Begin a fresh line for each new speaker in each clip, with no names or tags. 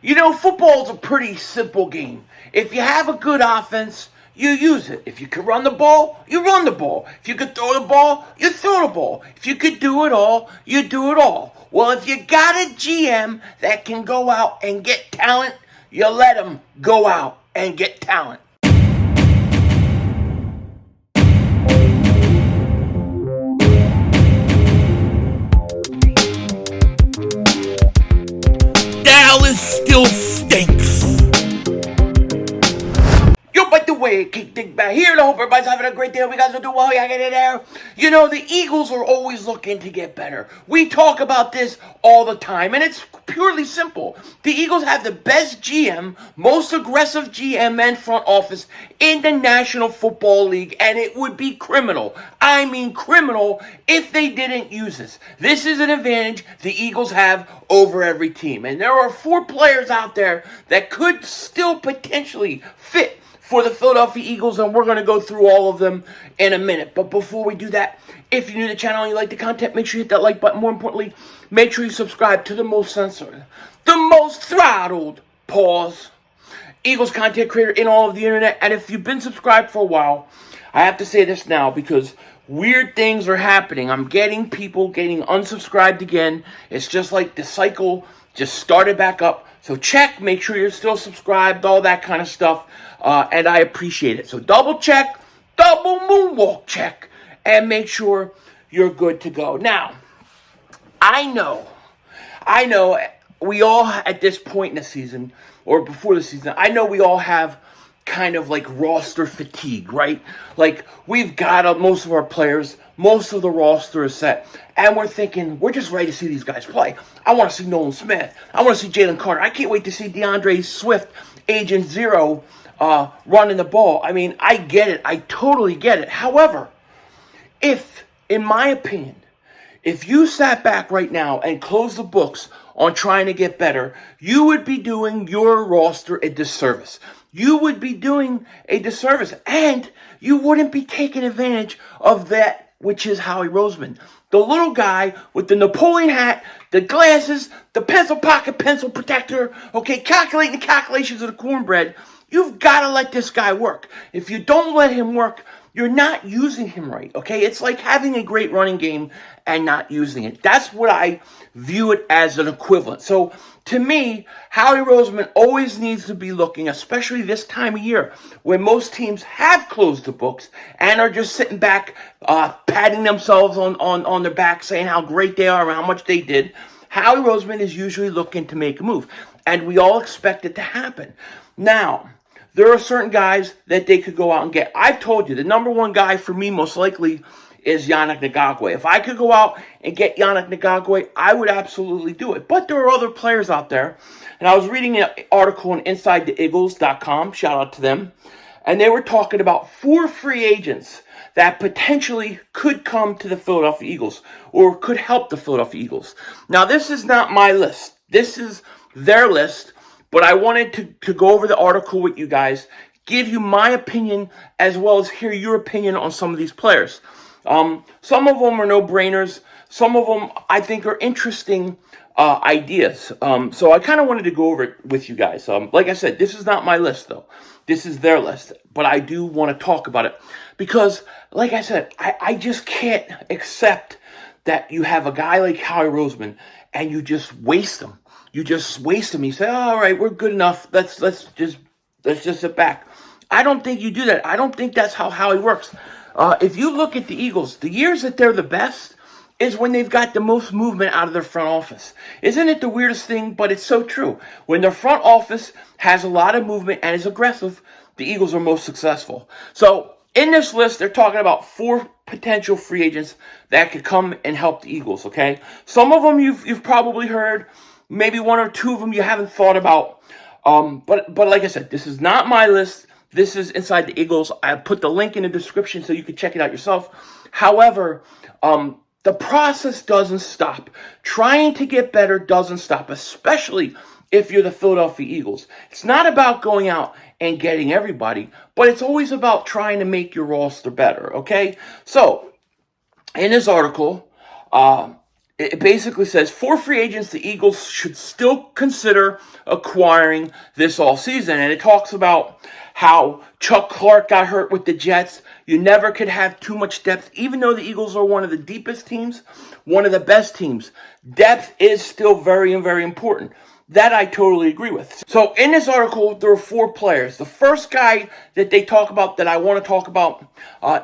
You know, football's a pretty simple game. If you have a good offense, you use it. If you can run the ball, you run the ball. If you could throw the ball, you throw the ball. If you could do it all, you do it all. Well, if you got a GM that can go out and get talent, you let him go out and get talent.
Dallas still stinks.
Yo, by the way, Dingbat here. I hope everybody's having a great day. We guys are doing well. Yeah, get in there. You know, the Eagles are always looking to get better. We talk about this all the time, and it's purely simple. The Eagles have the best GM, most aggressive GM and front office in the National Football League, and it would be criminal. I mean criminal if they didn't use this. This is an advantage the Eagles have over every team. And there are 4 players out there that could still potentially fit for the Philadelphia Eagles, and we're going to go through all of them in a minute. But before we do that, if you're new to the channel and you like the content, make sure you hit that like button. More importantly, make sure you subscribe to the most censored, the most throttled, pause, Eagles content creator in all of the internet. And if you've been subscribed for a while, I have to say this now because weird things are happening. I'm getting people getting unsubscribed again. It's just like the cycle just started back up. So check, make sure you're still subscribed, all that kind of stuff. And I appreciate it. So double check, double moonwalk check, and make sure you're good to go. Now, I know, we all at this point in the season, or before the season, I know we all have kind of like roster fatigue, right? Like we've got most of our players, most of the roster is set, and we're thinking, we're just ready to see these guys play. I want to see Nolan Smith. I want to see Jalen Carter. I can't wait to see DeAndre Swift, Agent Zero, running the ball. I mean, I get it. I totally get it. However, in my opinion, if you sat back right now and closed the books on trying to get better, you would be doing your roster a disservice. You would be doing a disservice, and you wouldn't be taking advantage of that, which is Howie Roseman. The little guy with the Napoleon hat, the glasses, the pencil pocket pencil protector, okay, calculating the calculations of the cornbread. You've got to let this guy work. If you don't let him work, you're not using him right, okay? It's like having a great running game and not using it. That's what I view it as an equivalent. So, to me, Howie Roseman always needs to be looking, especially this time of year, when most teams have closed the books and are just sitting back, patting themselves on their back, saying how great they are and how much they did. Howie Roseman is usually looking to make a move, and we all expect it to happen. Now, there are certain guys that they could go out and get. I've told you, the number one guy for me most likely is Yannick Ngakoue. If I could go out and get Yannick Ngakoue, I would absolutely do it. But there are other players out there. And I was reading an article on InsideTheEagles.com, shout out to them, and they were talking about 4 free agents that potentially could come to the Philadelphia Eagles or could help the Philadelphia Eagles. Now, this is not my list. This is their list. But I wanted to go over the article with you guys, give you my opinion, as well as hear your opinion on some of these players. Some of them are no-brainers. Some of them, I think, are interesting ideas. So I kind of wanted to go over it with you guys. Like I said, this is not my list, though. This is their list. But I do want to talk about it. Because, like I said, I just can't accept that you have a guy like Howie Roseman and you just waste him. You just waste him. You say, oh, all right, we're good enough. Let's just sit back. I don't think you do that. I don't think that's how Howie works. If you look at the Eagles, the years that they're the best is when they've got the most movement out of their front office. Isn't it the weirdest thing? But it's so true. When their front office has a lot of movement and is aggressive, the Eagles are most successful. So in this list, they're talking about 4 potential free agents that could come and help the Eagles, okay? Some of them you've probably heard. Maybe 1 or 2 of them you haven't thought about. But like I said, this is not my list. This is Inside the Eagles. I put the link in the description so you can check it out yourself. However, the process doesn't stop. Trying to get better doesn't stop, especially if you're the Philadelphia Eagles. It's not about going out and getting everybody, but it's always about trying to make your roster better, okay? So, in this article, it basically says 4 free agents the Eagles should still consider acquiring this offseason. And it talks about how Chuck Clark got hurt with the Jets. You never could have too much depth, even though the Eagles are one of the deepest teams, one of the best teams. Depth is still very, very important. That I totally agree with. So in this article, there are 4 players. The first guy that they talk about that I want to talk about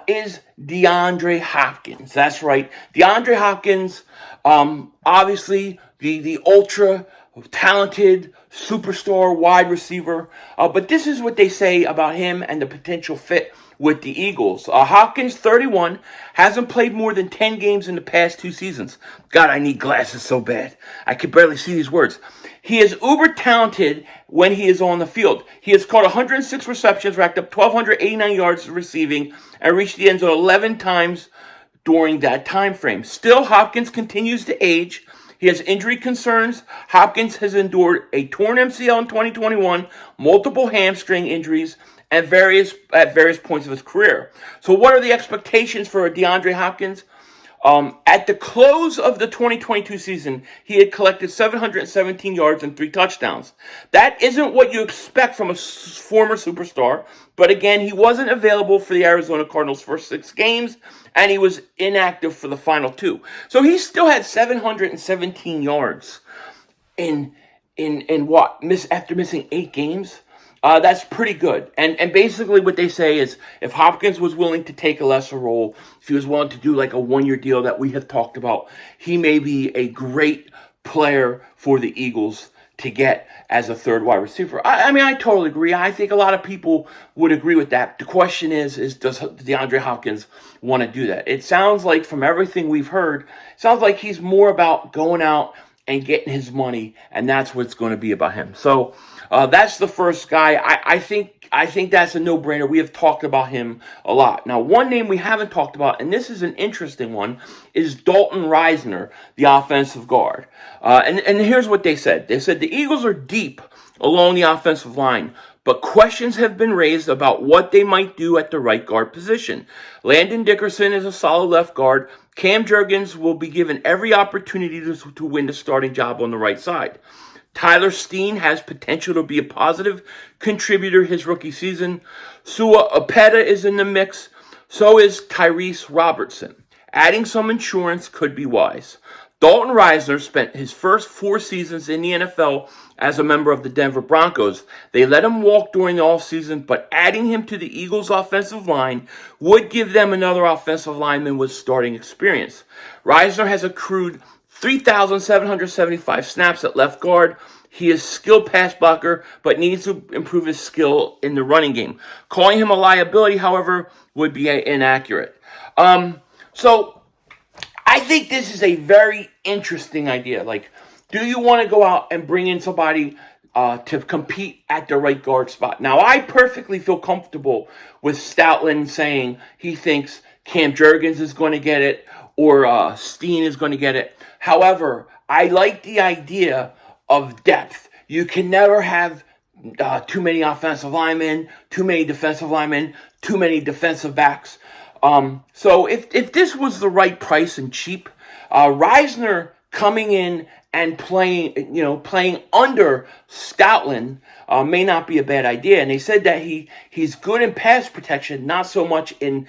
is DeAndre Hopkins. That's right. DeAndre Hopkins, obviously the ultra talented superstar wide receiver. But this is what they say about him and the potential fit with the Eagles. Hopkins, 31, hasn't played more than 10 games in the past 2 seasons. God, I need glasses so bad. I can barely see these words. He is uber talented when he is on the field. He has caught 106 receptions, racked up 1,289 yards receiving, and reached the end zone 11 times during that time frame. Still, Hopkins continues to age. He has injury concerns. Hopkins has endured a torn MCL in 2021, multiple hamstring injuries, at various points of his career. So what are the expectations for DeAndre Hopkins? At the close of the 2022 season, he had collected 717 yards and 3 touchdowns. That isn't what you expect from a former superstar, but again, he wasn't available for the Arizona Cardinals' first 6 games, and he was inactive for the final 2. So he still had 717 yards in what? After missing 8 games? That's pretty good. And basically what they say is if Hopkins was willing to take a lesser role, if he was willing to do like a 1-year deal that we have talked about, he may be a great player for the Eagles to get as a third wide receiver. I mean, I totally agree. I think a lot of people would agree with that. The question is does DeAndre Hopkins want to do that? It sounds like from everything we've heard, it sounds like he's more about going out and getting his money, and that's what it's going to be about him. So that's the first guy. I think that's a no-brainer. We have talked about him a lot. Now, one name we haven't talked about, and this is an interesting one, is Dalton Reisner, the offensive guard. And here's what they said. They said the Eagles are deep along the offensive line, but questions have been raised about what they might do at the right guard position. Landon Dickerson is a solid left guard. Cam Jurgens will be given every opportunity to win the starting job on the right side. Tyler Steen has potential to be a positive contributor his rookie season. Sua Opeta is in the mix. So is Tyrese Robertson. Adding some insurance could be wise. Dalton Reisner spent his first 4 seasons in the NFL as a member of the Denver Broncos. They let him walk during the offseason, but adding him to the Eagles' offensive line would give them another offensive lineman with starting experience. Reisner has accrued 3,775 snaps at left guard. He is a skilled pass blocker, but needs to improve his skill in the running game. Calling him a liability, however, would be inaccurate. So I think this is a very interesting idea. Like, do you want to go out and bring in somebody to compete at the right guard spot? Now, I perfectly feel comfortable with Stoutland saying he thinks Cam Jurgens is going to get it or Steen is going to get it. However, I like the idea of depth. You can never have too many offensive linemen, too many defensive linemen, too many defensive backs. So if this was the right price and cheap, Reisner coming in and playing under Stoutland may not be a bad idea. And they said that he's good in pass protection, not so much in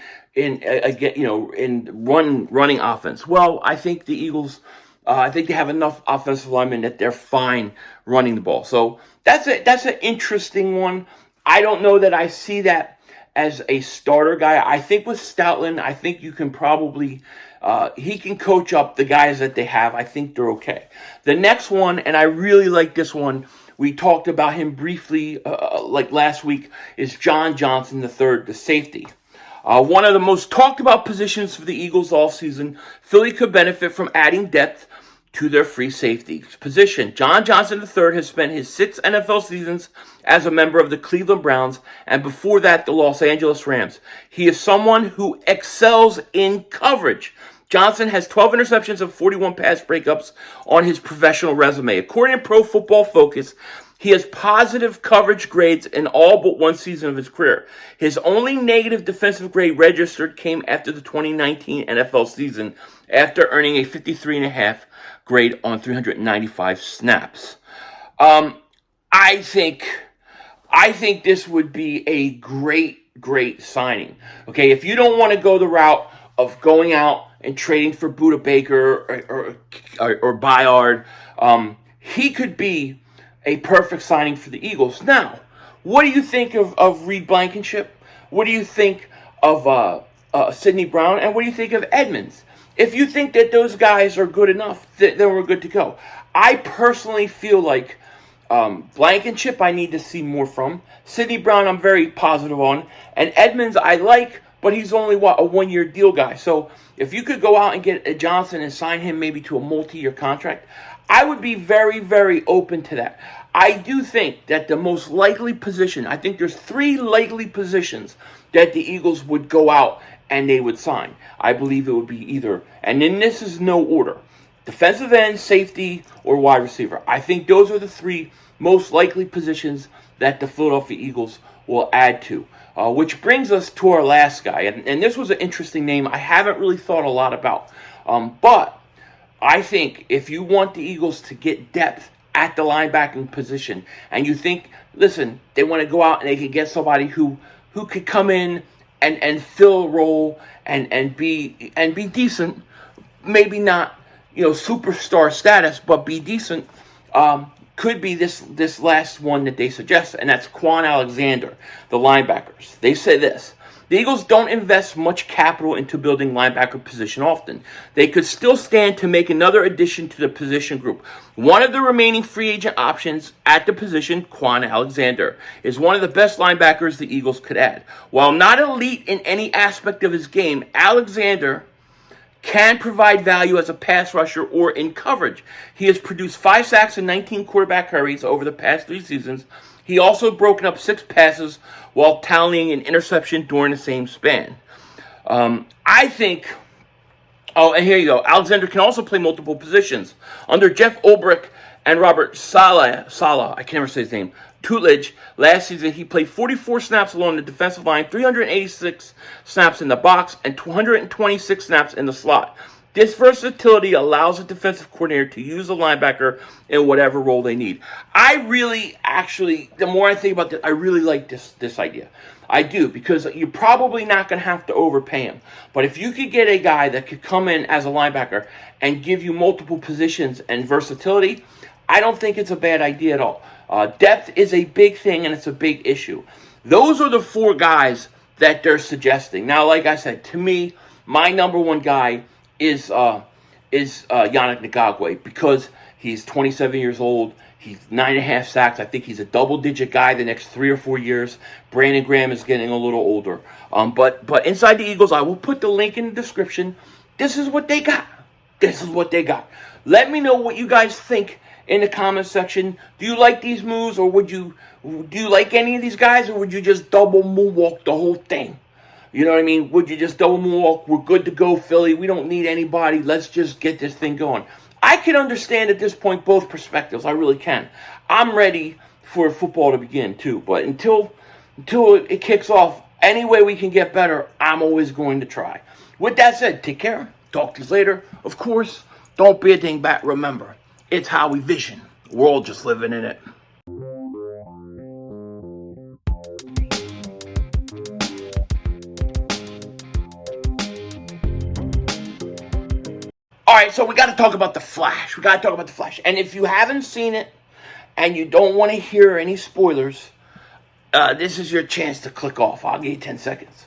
running offense. Well, I think the Eagles, I think they have enough offensive linemen that they're fine running the ball. So that's an interesting one. I don't know that I see that as a starter guy. I think with Stoutland, I think you can probably he can coach up the guys that they have. I think they're okay. The next one, and I really like this one, we talked about him briefly like last week, is John Johnson III, the safety. One of the most talked about positions for the Eagles all season. Philly could benefit from adding depth to their free safety position. John Johnson III has spent his 6 NFL seasons as a member of the Cleveland Browns and before that the Los Angeles Rams. He is someone who excels in coverage. Johnson has 12 interceptions and 41 pass breakups on his professional resume. According to Pro Football Focus, He has positive coverage grades in all but one season of his career. His only negative defensive grade registered came after the 2019 NFL season, after earning a 53.5 grade on 395 snaps. I think this would be a great signing. Okay, if you don't want to go the route of going out and trading for Buda Baker or Bayard, he could be a perfect signing for the Eagles. Now, what do you think of Reed Blankenship? What do you think of Sidney Brown? And what do you think of Edmonds? If you think that those guys are good enough, then we're good to go. I personally feel like Blankenship I need to see more from. Sidney Brown I'm very positive on. And Edmonds I like, but he's only, a one-year deal guy. So if you could go out and get a Johnson and sign him maybe to a multi-year contract, I would be very open to that. I do think that the most likely position, I think there's 3 likely positions that the Eagles would go out and they would sign. I believe it would be either, and then this is no order, defensive end, safety, or wide receiver. I think those are the 3 most likely positions that the Philadelphia Eagles will add to. Which brings us to our last guy. And this was an interesting name I haven't really thought a lot about. But I think if you want the Eagles to get depth at the linebacking position, and you think, listen, they want to go out and they can get somebody who could come in and fill a role and be decent, maybe not, superstar status, but be decent, could be this last one that they suggest, and that's Quan Alexander, the linebackers. They say this: the Eagles don't invest much capital into building linebacker position often. They could still stand to make another addition to the position group. One of the remaining free agent options at the position, Quan Alexander, is one of the best linebackers the Eagles could add. While not elite in any aspect of his game, Alexander can provide value as a pass rusher or in coverage. He has produced 5 sacks and 19 quarterback hurries over the past 3 seasons. He also broken up 6 passes while tallying an interception during the same span. I think, and here you go, Alexander can also play multiple positions. Under Jeff Ulbrich and Robert Saleh, I can't ever say his name, Tutledge, last season he played 44 snaps along the defensive line, 386 snaps in the box, and 226 snaps in the slot. This versatility allows a defensive coordinator to use the linebacker in whatever role they need. I really, the more I think about this, I really like this idea. I do, because you're probably not going to have to overpay him. But if you could get a guy that could come in as a linebacker and give you multiple positions and versatility, I don't think it's a bad idea at all. Depth is a big thing, and it's a big issue. Those are the 4 guys that they're suggesting. Now, like I said, to me, my number one guy is Yannick Ngakoue, because he's 27 years old. He's 9.5 sacks. I think he's a double-digit guy the next 3 or 4 years. Brandon Graham is getting a little older. But inside the Eagles, I will put the link in the description. This is what they got. Let me know what you guys think in the comment section. Do you like these moves, or do you like any of these guys, or would you just double moonwalk the whole thing? You know what I mean? Would you just double moonwalk? We're good to go, Philly. We don't need anybody. Let's just get this thing going. I can understand at this point both perspectives. I really can. I'm ready for football to begin too. But until it kicks off, any way we can get better, I'm always going to try. With that said, take care. Talk to you later. Of course, don't be a dingbat. Remember, it's Howie Vision. We're all just living in it. All right, so we got to talk about The Flash. And if you haven't seen it and you don't want to hear any spoilers, this is your chance to click off. I'll give you 10 seconds.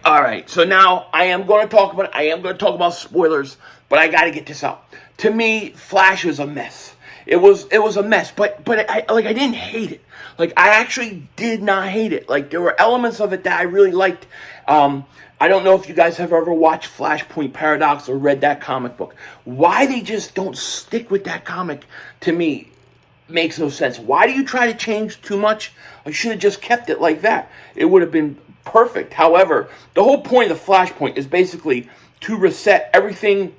All right. So now I am going to talk about spoilers, but I got to get this out. To me, Flash was a mess. It was a mess, but I didn't hate it. Like, I actually did not hate it. Like, there were elements of it that I really liked. I don't know if you guys have ever watched Flashpoint Paradox or read that comic book. Why they just don't stick with that comic, to me, makes no sense. Why do you try to change too much? I should have just kept it like that. It would have been perfect. However, the whole point of the Flashpoint is basically to reset everything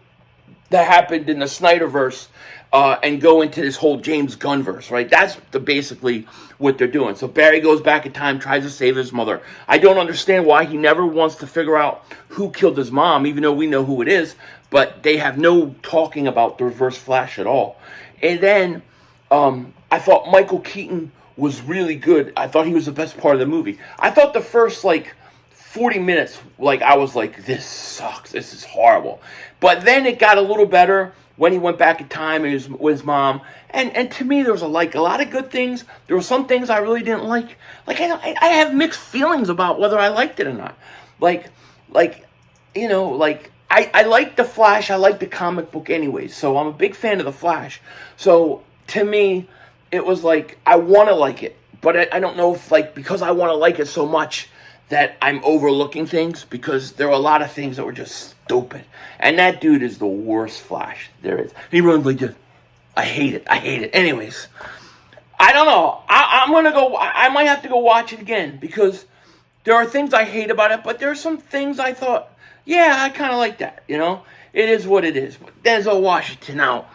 that happened in the Snyderverse and go into this whole James Gunnverse, right? That's basically what they're doing. So Barry goes back in time, tries to save his mother. I don't understand why he never wants to figure out who killed his mom, even though we know who it is, but they have no talking about the Reverse Flash at all. And then I thought Michael Keaton was really good. I thought he was the best part of the movie. I thought the first, 40 minutes, I was like, this sucks. This is horrible. But then it got a little better when he went back in time and with his mom. And to me, there was a lot of good things. There were some things I really didn't like. I have mixed feelings about whether I liked it or not. I like The Flash. I like the comic book anyways. So I'm a big fan of The Flash. So to me, it was I want to like it. But I don't know if, because I want to like it so much that I'm overlooking things, because there are a lot of things that were just stupid. And that dude is the worst Flash there is. He runs like this. I hate it. Anyways, I don't know. I'm going to go. I might have to go watch it again, because there are things I hate about it, but there are some things I thought, yeah, I kind of like that, It is what it is. Denzel Washington out.